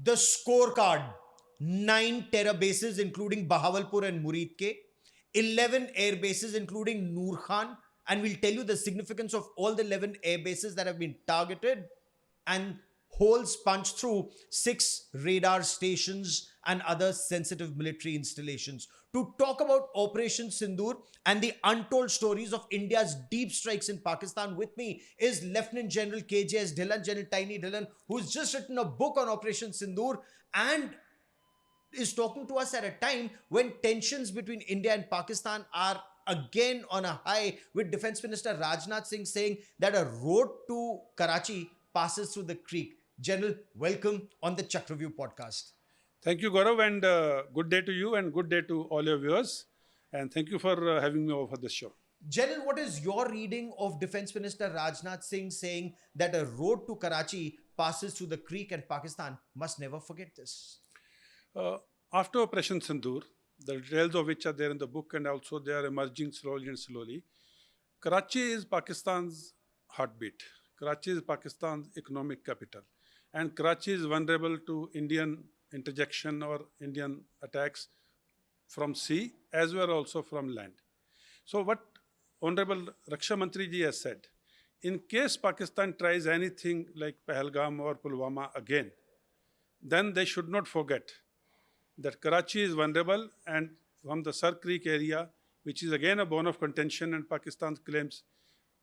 the scorecard: 9 terror bases, including Bahawalpur and Muridke, 11 air bases, including Noor Khan. And we'll tell you the significance of all the 11 air bases that have been targeted, and holes punched through 6 radar stations and other sensitive military installations. To talk about Operation Sindoor and the untold stories of India's deep strikes in Pakistan, with me is Lieutenant General KJS Dhillon, General Tiny Dhillon, who's just written a book on Operation Sindoor and is talking to us at a time when tensions between India and Pakistan are again on a high, with Defense Minister Rajnath Singh saying that a road to Karachi passes through the creek. General, welcome on the Chakravyuh podcast. Thank you, Gaurav, and good day to you and good day to all your viewers. And thank you for having me over for this show. General, what is your reading of Defense Minister Rajnath Singh saying that a road to Karachi passes through the creek and Pakistan must never forget this? After Operation Sindhur, the details of which are there in the book and also they are emerging slowly and slowly, Karachi is Pakistan's heartbeat. Karachi is Pakistan's economic capital. And Karachi is vulnerable to Indian interjection or Indian attacks from sea as well also from land. So what Honorable Raksha Mantri ji has said, in case Pakistan tries anything like Pahalgam or Pulwama again, then they should not forget that Karachi is vulnerable, and from the Sar Creek area, which is again a bone of contention and Pakistan claims,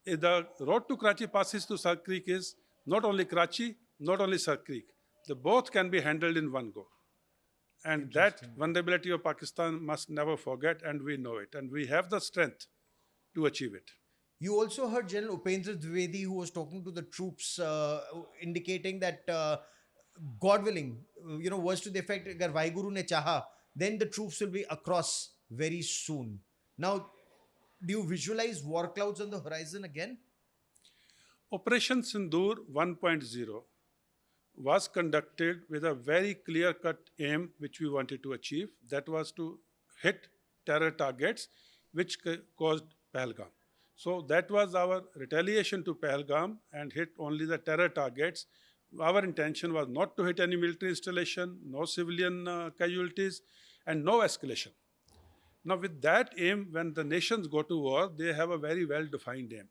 the road to Karachi passes to Sar Creek is not only Karachi, not only Sar Creek. The both can be handled in one go. And that vulnerability of Pakistan must never forget, and we know it. And we have the strength to achieve it. You also heard General Upendra Dwivedi, who was talking to the troops, indicating that, God willing, words to the effect, agar Vaiguru ne chaha, then the troops will be across very soon. Now, do you visualize war clouds on the horizon again? Operation Sindoor 1.0 was conducted with a very clear-cut aim which we wanted to achieve. That was to hit terror targets which caused Pahalgam. So that was our retaliation to Pahalgam and hit only the terror targets. Our intention was not to hit any military installation, no civilian casualties, and no escalation. Now with that aim, when the nations go to war, they have a very well-defined aim.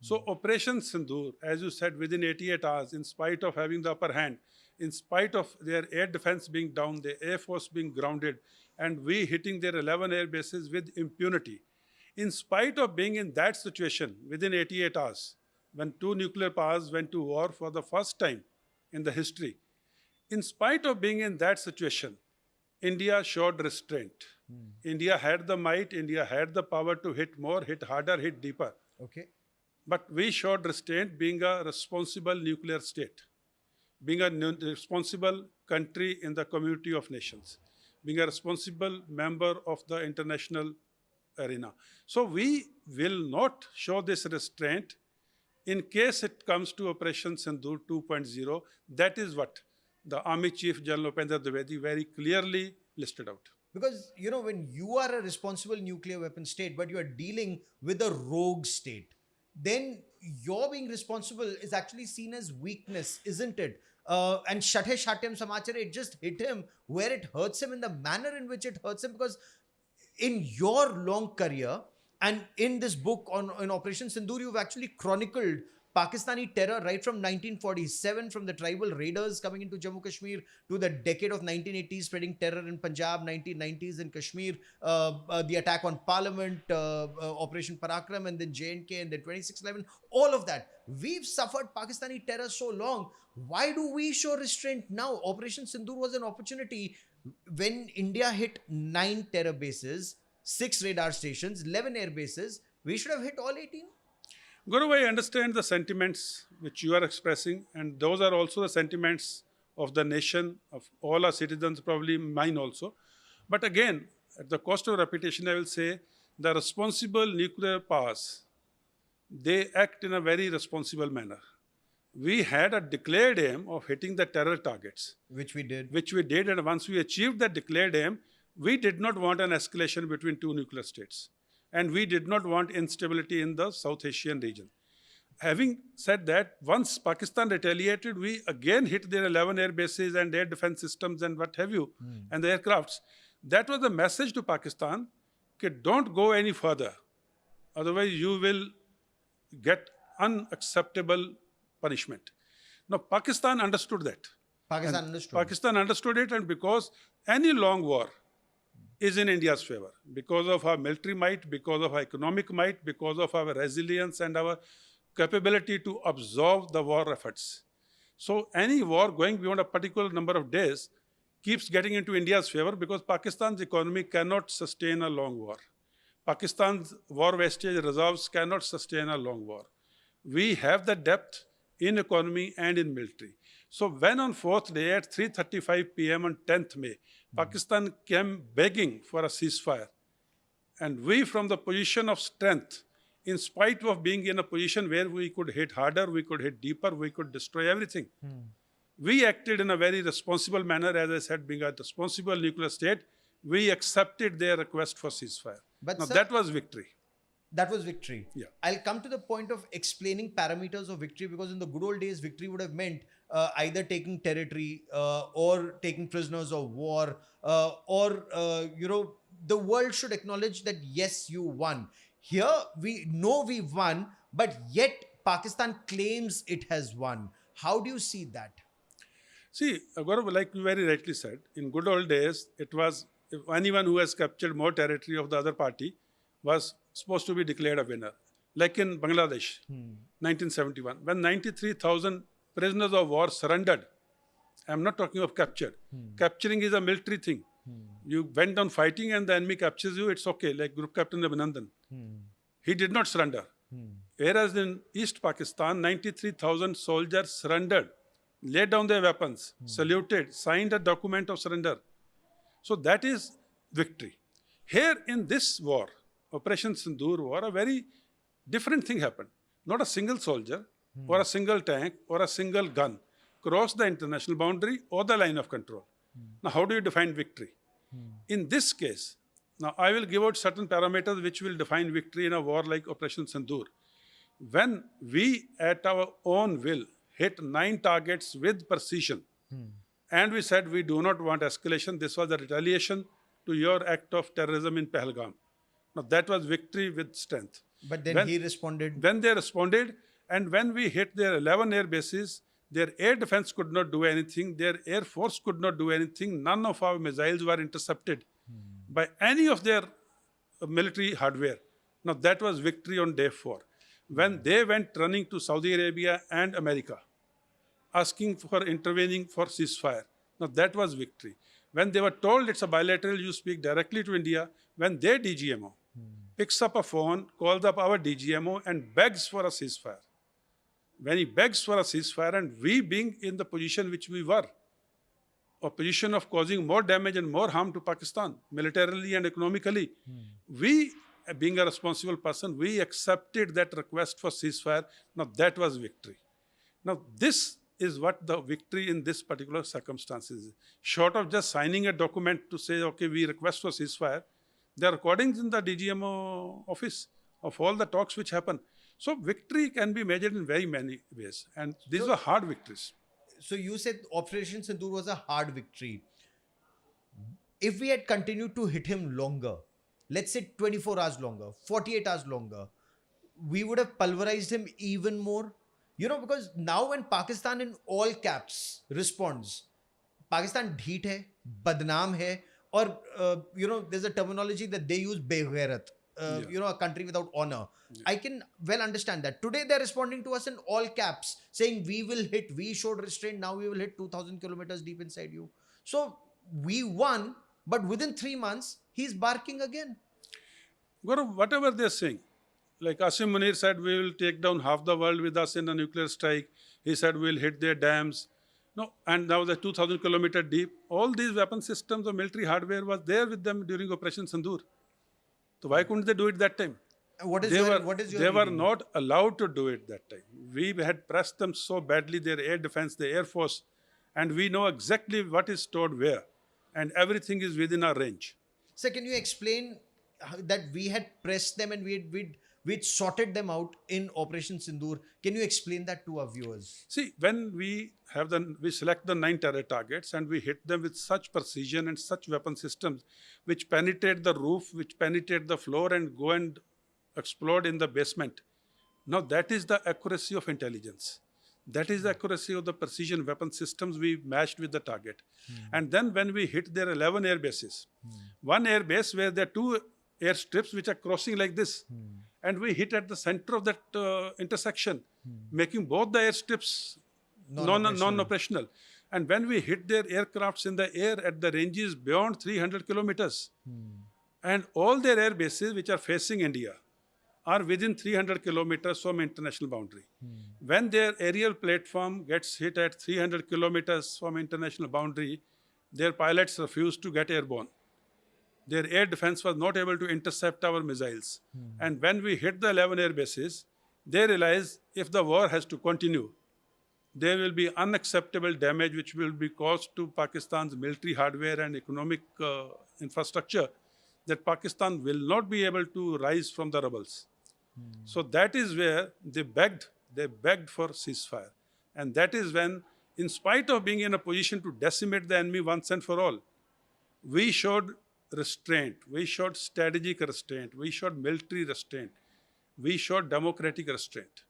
So Operation Sindoor, as you said, within 88 hours, in spite of having the upper hand, in spite of their air defense being down, the air force being grounded, and we hitting their 11 air bases with impunity, in spite of being in that situation within 88 hours, when 2 nuclear powers went to war for the first time in the history, in spite of being in that situation, India showed restraint. India had the might, India had the power to hit more, hit harder, hit deeper. Okay. But we showed restraint, being a responsible nuclear state, being a responsible country in the community of nations, being a responsible member of the international arena. So we will not show this restraint in case it comes to Operation Sindoor 2.0. That is what the Army Chief General Upendra Dwivedi very clearly listed out. Because, when you are a responsible nuclear weapon state, but you are dealing with a rogue state, then your being responsible is actually seen as weakness, isn't it? And Shathe Shatyam Samachare, it just hit him where it hurts him in the manner in which it hurts him, because in your long career and in this book on Operation Sindoor, you've actually chronicled Pakistani terror right from 1947, from the tribal raiders coming into Jammu Kashmir, to the decade of 1980s spreading terror in Punjab, 1990s in Kashmir, the attack on Parliament, Operation Parakram, and then J&K, and then 2611, all of that. We've suffered Pakistani terror so long. Why do we show restraint now? Operation Sindoor was an opportunity when India hit 9 terror bases, 6 radar stations, 11 air bases. We should have hit all 18. Gaurav, I understand the sentiments which you are expressing, and those are also the sentiments of the nation, of all our citizens, probably mine also. But again, at the cost of repetition, I will say the responsible nuclear powers, they act in a very responsible manner. We had a declared aim of hitting the terror targets. Which we did. And once we achieved that declared aim, we did not want an escalation between 2 nuclear states. And we did not want instability in the South Asian region. Having said that, once Pakistan retaliated, we again hit their 11 air bases and air defense systems and what have you, and the aircrafts. That was the message to Pakistan, that don't go any further. Otherwise, you will get unacceptable punishment. Now, Pakistan understood that. Pakistan And understood. Pakistan understood it, and because any long war is in India's favor, because of our military might, because of our economic might, because of our resilience and our capability to absorb the war efforts. So any war going beyond a particular number of days keeps getting into India's favor because Pakistan's economy cannot sustain a long war. Pakistan's war wastage reserves cannot sustain a long war. We have the depth in economy and in military. So when on 4th day at 3:35 p.m. on 10th May, Pakistan came begging for a ceasefire, and we from the position of strength, in spite of being in a position where we could hit harder, we could hit deeper, we could destroy everything, we acted in a very responsible manner. As I said, being a responsible nuclear state, we accepted their request for ceasefire. But now sir, that was victory. that was victory. Yeah. I'll come to the point of explaining parameters of victory, because in the good old days, victory would have meant either taking territory or taking prisoners of war, or the world should acknowledge that yes, you won. Here we know we won, but yet Pakistan claims it has won. How do you see that? See, Gaurav, like you very rightly said, in good old days, it was if anyone who has captured more territory of the other party was supposed to be declared a winner. Like in Bangladesh, 1971, when 93,000 prisoners of war surrendered. I'm not talking of captured. Capturing is a military thing. You went on fighting and the enemy captures you, it's okay, like Group Captain Abhinandan. He did not surrender. Whereas in East Pakistan, 93,000 soldiers surrendered, laid down their weapons, saluted, signed a document of surrender. So that is victory. Here in this war, Operation Sindhur war, a very different thing happened. Not a single soldier or a single tank or a single gun crossed the international boundary or the line of control. Now, how do you define victory? In this case, now I will give out certain parameters which will define victory in a war like Operation Sindhur. When we, at our own will, hit 9 targets with precision, and we said we do not want escalation, this was a retaliation to your act of terrorism in Pahalgam. Now, that was victory with strength. But then he responded. When they responded, and when we hit their 11 air bases, their air defense could not do anything, their air force could not do anything, none of our missiles were intercepted by any of their military hardware. Now, that was victory on day 4. When they went running to Saudi Arabia and America, asking for intervening for ceasefire. Now, that was victory. When they were told it's a bilateral, you speak directly to India, when their DGMO picks up a phone, calls up our DGMO and begs for a ceasefire. When he begs for a ceasefire, and we being in the position which we were, a position of causing more damage and more harm to Pakistan, militarily and economically, we, being a responsible person, we accepted that request for ceasefire. Now, that was victory. Now, this is what the victory in this particular circumstances is. Short of just signing a document to say, okay, we request for ceasefire, there are recordings in the DGMO office of all the talks which happen. So victory can be measured in very many ways. And these were hard victories. So you said Operation Sindoor was a hard victory. If we had continued to hit him longer, let's say 24 hours longer, 48 hours longer, we would have pulverized him even more. Because now when Pakistan in all caps responds, Pakistan dheet hai, badnaam hai, or, there's a terminology that they use, begairat, a country without honor. I can well understand that. Today they're responding to us in all caps, saying we will hit, we showed restraint, now we will hit 2,000 kilometers deep inside you. So we won, but within 3 months, he's barking again. Gaurav, whatever they're saying, like Asim Munir said, we will take down half the world with us in a nuclear strike. He said we'll hit their dams. No, and now they're 2,000 kilometers deep. All these weapon systems or military hardware was there with them during Operation Sindoor. So why couldn't they do it that time? What is They your were reading? not allowed to do it that time. We had pressed them so badly, their air defense, their air force, and we know exactly what is stored where, and everything is within our range. Sir, can you explain that we had pressed them and which sorted them out in Operation Sindoor. Can you explain that to our viewers? See, when we select the 9 terror targets and we hit them with such precision and such weapon systems which penetrate the roof, which penetrate the floor and go and explode in the basement. Now that is the accuracy of intelligence. That is the accuracy of the precision weapon systems we matched with the target. And then when we hit their 11 air bases, one air base where there are two airstrips which are crossing like this, and we hit at the center of that intersection, making both the airstrips non-operational. And when we hit their aircrafts in the air at the ranges beyond 300 kilometers, and all their air bases which are facing India are within 300 kilometers from international boundary. When their aerial platform gets hit at 300 kilometers from international boundary, their pilots refuse to get airborne. Their air defense was not able to intercept our missiles. And when we hit the 11 air bases, they realize if the war has to continue, there will be unacceptable damage which will be caused to Pakistan's military hardware and economic infrastructure, that Pakistan will not be able to rise from the rubbles. So that is where they begged for ceasefire. And that is when, in spite of being in a position to decimate the enemy once and for all, we showed restraint, we showed strategic restraint, we showed military restraint, we showed democratic restraint.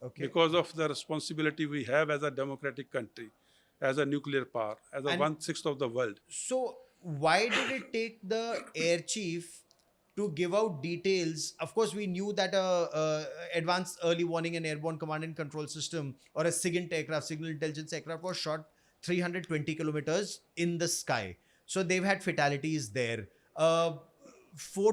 Okay. Because of the responsibility we have as a democratic country, as a nuclear power, as a 1/6 of the world. So why did it take the air chief to give out details? Of course, we knew that advanced early warning and airborne command and control system, or a SIGINT aircraft, signal intelligence aircraft, was shot 320 kilometers in the sky. So they've had fatalities there. 4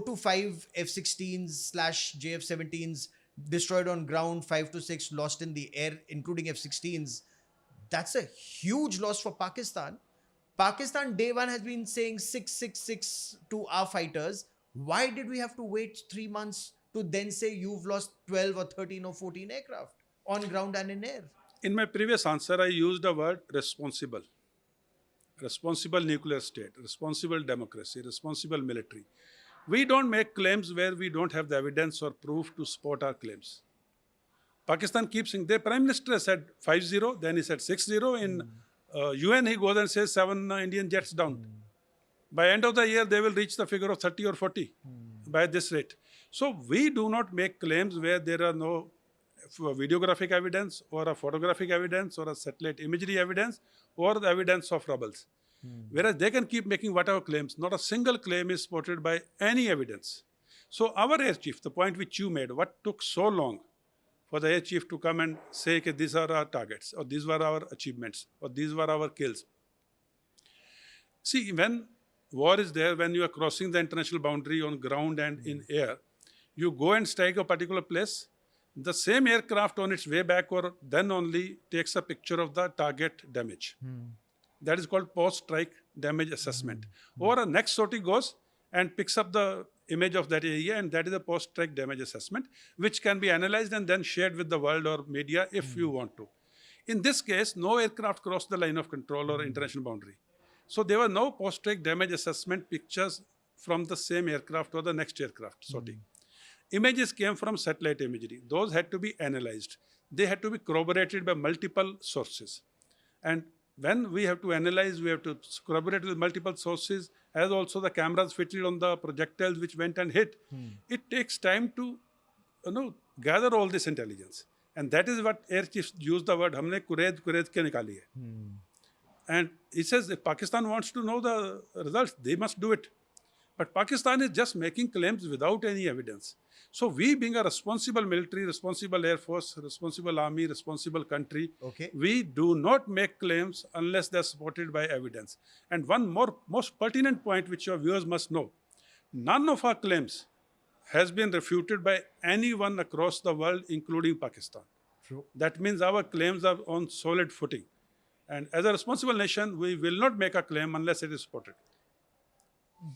to 5 F-16s/JF-17s destroyed on ground, 5 to 6 lost in the air, including F-16s. That's a huge loss for Pakistan. Pakistan day one has been saying 666 to our fighters. Why did we have to wait 3 months to then say you've lost 12 or 13 or 14 aircraft on ground and in air? In my previous answer, I used the word responsible. Responsible nuclear state, responsible democracy, responsible military. We don't make claims where we don't have the evidence or proof to support our claims. Pakistan keeps saying, their prime minister said 5-0, then he said 6-0. In UN, he goes and says 7 Indian jets down. By end of the year, they will reach the figure of 30 or 40 by this rate. So we do not make claims where there are no videographic evidence or a photographic evidence or a satellite imagery evidence or the evidence of rebels. Whereas they can keep making whatever claims. Not a single claim is supported by any evidence. So our air chief, the point which you made, what took so long for the air chief to come and say that these are our targets, or these were our achievements, or these were our kills. See, when war is there, when you are crossing the international boundary on ground and in air, you go and strike a particular place, the same aircraft on its way back or then only takes a picture of the target damage. That is called post-strike damage assessment. Or a next sortie goes and picks up the image of that area, and that is a post-strike damage assessment, which can be analyzed and then shared with the world or media if you want to. In this case, no aircraft crossed the line of control or international boundary. So there were no post-strike damage assessment pictures from the same aircraft or the next aircraft sortie. Images came from satellite imagery. Those had to be analyzed. They had to be corroborated by multiple sources. And when we have to analyze, we have to corroborate with multiple sources, as also the cameras fitted on the projectiles which went and hit. It takes time to gather all this intelligence. And that is what air chiefs use the word, humne kured ke nikali hai. And he says if Pakistan wants to know the results, they must do it. But Pakistan is just making claims without any evidence. So we, being a responsible military, responsible air force, responsible army, responsible country, we do not make claims unless they're supported by evidence. And one most pertinent point which your viewers must know, none of our claims has been refuted by anyone across the world, including Pakistan. True. That means our claims are on solid footing. And as a responsible nation, we will not make a claim unless it is supported.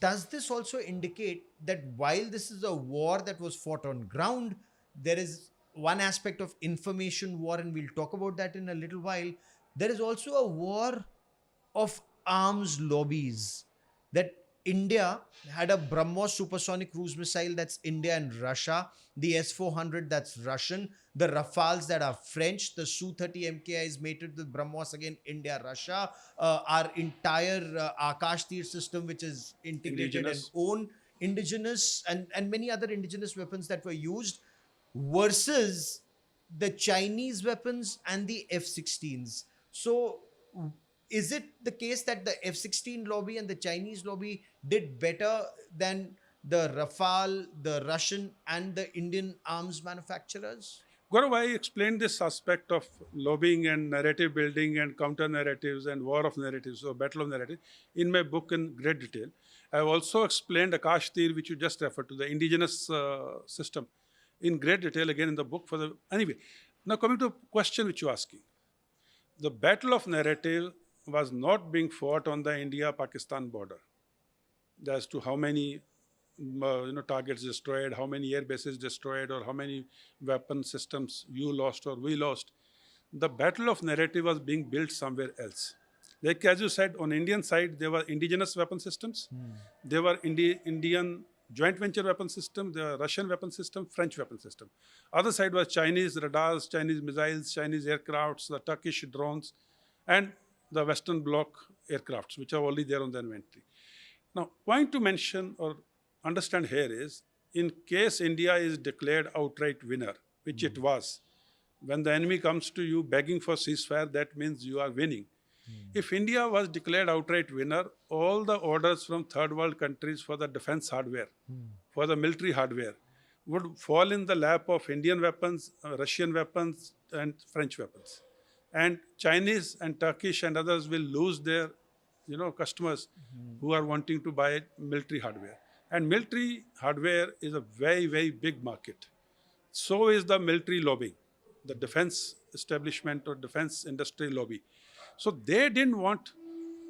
Does this also indicate that while this is a war that was fought on ground, there is one aspect of information war, and we'll talk about that in a little while. There is also a war of arms lobbies, that India had a BrahMos supersonic cruise missile, that's India and Russia. The S-400, that's Russian. The Rafales, that are French. The Su-30 MKI is mated with BrahMos, again India, Russia. Our entire Akash Tir system, which is integrated and Indigenous. owned, indigenous, and many other indigenous weapons that were used, versus the Chinese weapons and the F-16s. So, is it the case that the F-16 lobby and the Chinese lobby did better than the Rafale, the Russian, and the Indian arms manufacturers? Gaurav, I explained this aspect of lobbying and narrative building and counter narratives and war of narratives or battle of narratives in my book in great detail. I have also explained Akash Tir, which you just referred to, the indigenous system, in great detail again in the book. Anyway, now coming to the question which you're asking. The battle of narrative was not being fought on the India-Pakistan border as to how many targets destroyed, how many air bases destroyed, or how many weapon systems you lost or we lost. The battle of narrative was being built somewhere else. Like as you said, on Indian side, there were indigenous weapon systems. There were Indian joint venture weapon system, the Russian weapon system, French weapon system. Other side was Chinese radars, Chinese missiles, Chinese aircrafts, the Turkish drones, and the Western Bloc aircrafts, which are already there on the inventory. Now, point to mention or understand here is, in case India is declared outright winner, which it was, when the enemy comes to you begging for ceasefire, that means you are winning. If India was declared outright winner, all the orders from third world countries for the defense hardware, for the military hardware, would fall in the lap of Indian weapons, Russian weapons, and French weapons. And Chinese and Turkish and others will lose their customers who are wanting to buy military hardware. And military hardware is a very, very big market. So is the military lobby, the defense establishment or defense industry lobby. So they didn't want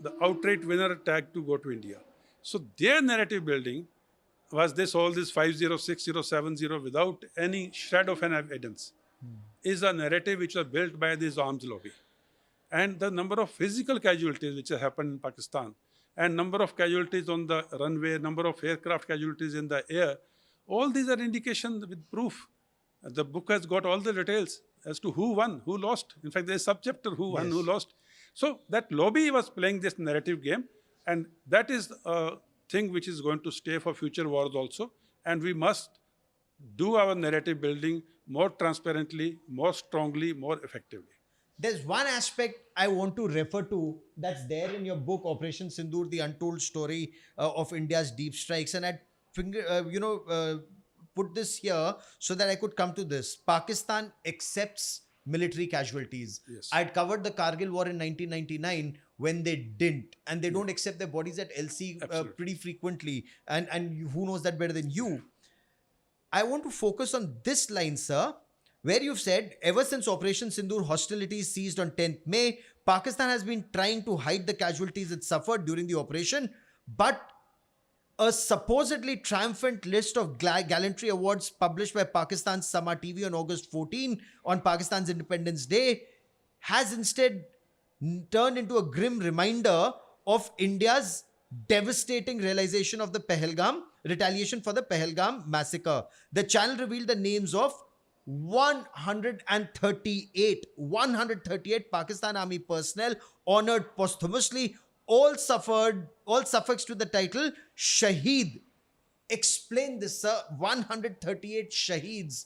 the outright winner tag to go to India. So their narrative building was all this 506070 without any shred of an evidence, is a narrative which was built by this arms lobby. And the number of physical casualties which have happened in Pakistan, and number of casualties on the runway, number of aircraft casualties in the air, all these are indications with proof. The book has got all the details as to who won, who lost. In fact, there is a subchapter who won, who lost. So that lobby was playing this narrative game, and that is a thing which is going to stay for future wars also. And we must do our narrative building more transparently, more strongly, more effectively. There's one aspect I want to refer to that's there in your book, Operation Sindhur, the untold story of India's deep strikes. And I'd put this here so that I could come to this. Pakistan accepts military casualties. Yes. I'd covered the Kargil war in 1999 when they didn't. And they don't accept their bodies at LC pretty frequently. And who knows that better than you? I want to focus on this line, sir, where you've said, ever since Operation Sindhur hostilities ceased on 10th May, Pakistan has been trying to hide the casualties it suffered during the operation, but a supposedly triumphant list of gallantry awards published by Pakistan's Sama TV on August 14 on Pakistan's Independence Day has instead turned into a grim reminder of India's devastating realization of the retaliation for the Pahalgam massacre. The channel revealed the names of 138 Pakistan Army personnel honored posthumously, all suffixed to the title Shaheed. Explain this, sir. 138 Shaheeds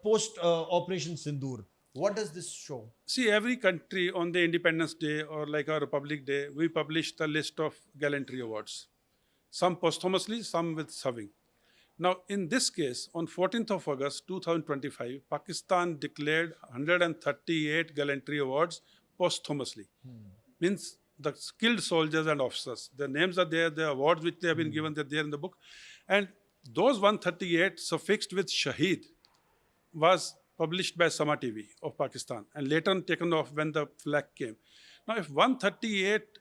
post Operation Sindhur. What does this show? See, every country on the Independence Day or like our Republic Day, we publish the list of gallantry awards. Some posthumously, some with serving. Now, in this case, on 14th of August 2025, Pakistan declared 138 gallantry awards posthumously. Means the skilled soldiers and officers. Their names are there, the awards which they have been given, they're there in the book. And those 138 suffixed with Shaheed was published by Sama TV of Pakistan and later on taken off when the flag came. Now, if 138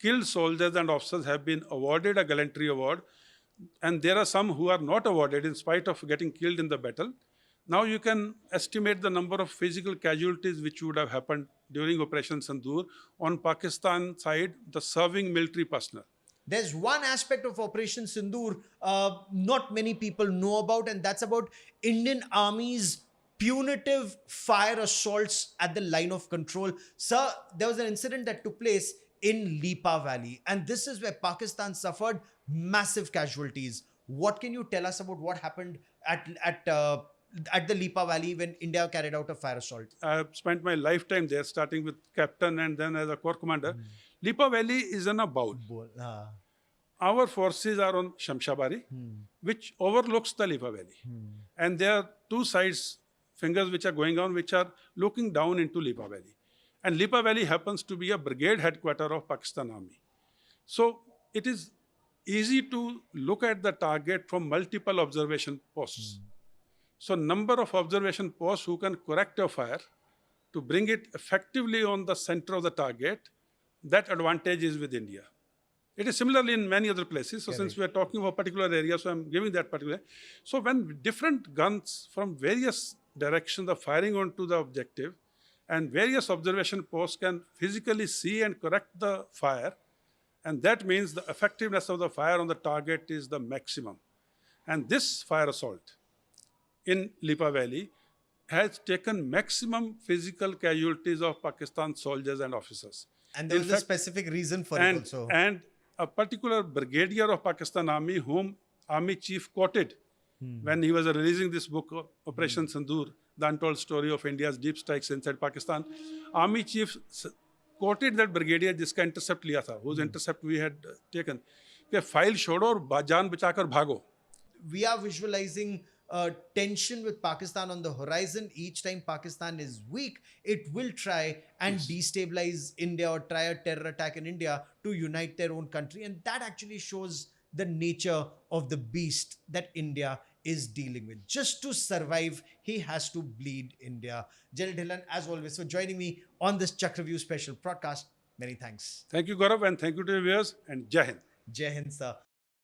killed soldiers and officers have been awarded a gallantry award, and there are some who are not awarded in spite of getting killed in the battle, now you can estimate the number of physical casualties which would have happened during Operation Sindhur on Pakistan side, the serving military personnel. There's one aspect of Operation Sindoor not many people know about, and that's about Indian Army's punitive fire assaults at the line of control. Sir, there was an incident that took place in Lipa Valley, and this is where Pakistan suffered massive casualties. What can you tell us about what happened at the Lipa Valley when India carried out a fire assault? I have spent my lifetime there, starting with captain and then as a corps commander. Lipa Valley is in a bowl. Our forces are on Shamshabari, which overlooks the Lipa Valley. And there are two sides, fingers which are going on, which are looking down into Lipa Valley. And Lipa Valley happens to be a brigade headquarter of Pakistan Army. So it is easy to look at the target from multiple observation posts. So number of observation posts who can correct a fire to bring it effectively on the center of the target, that advantage is with India. It is similarly in many other places. So since we are talking about a particular area, so I'm giving that particular. So when different guns from various directions are firing onto the objective, and various observation posts can physically see and correct the fire, and that means the effectiveness of the fire on the target is the maximum. And this fire assault in Lipa Valley has taken maximum physical casualties of Pakistan soldiers and officers. And there In was a fact, specific reason for it also. and a particular brigadier of Pakistan Army, whom Army Chief quoted when he was releasing this book, Operation Sindhur, the untold story of India's deep strikes inside Pakistan. Army Chief quoted that brigadier जिसका intercept लिया था, whose intercept we had taken, कि file छोड़ो और जान बचाकर भागो. We are visualizing tension with Pakistan on the horizon. Each time Pakistan is weak, it will try and destabilize India or try a terror attack in India to unite their own country. And that actually shows the nature of the beast that India is dealing with. Just to survive, he has to bleed India. General Dhillon, as always, for joining me on this Chakravyuh special broadcast. Many thanks. Thank you, Gaurav, and thank you to your viewers, and Jai Hind. Jai Hind, sir.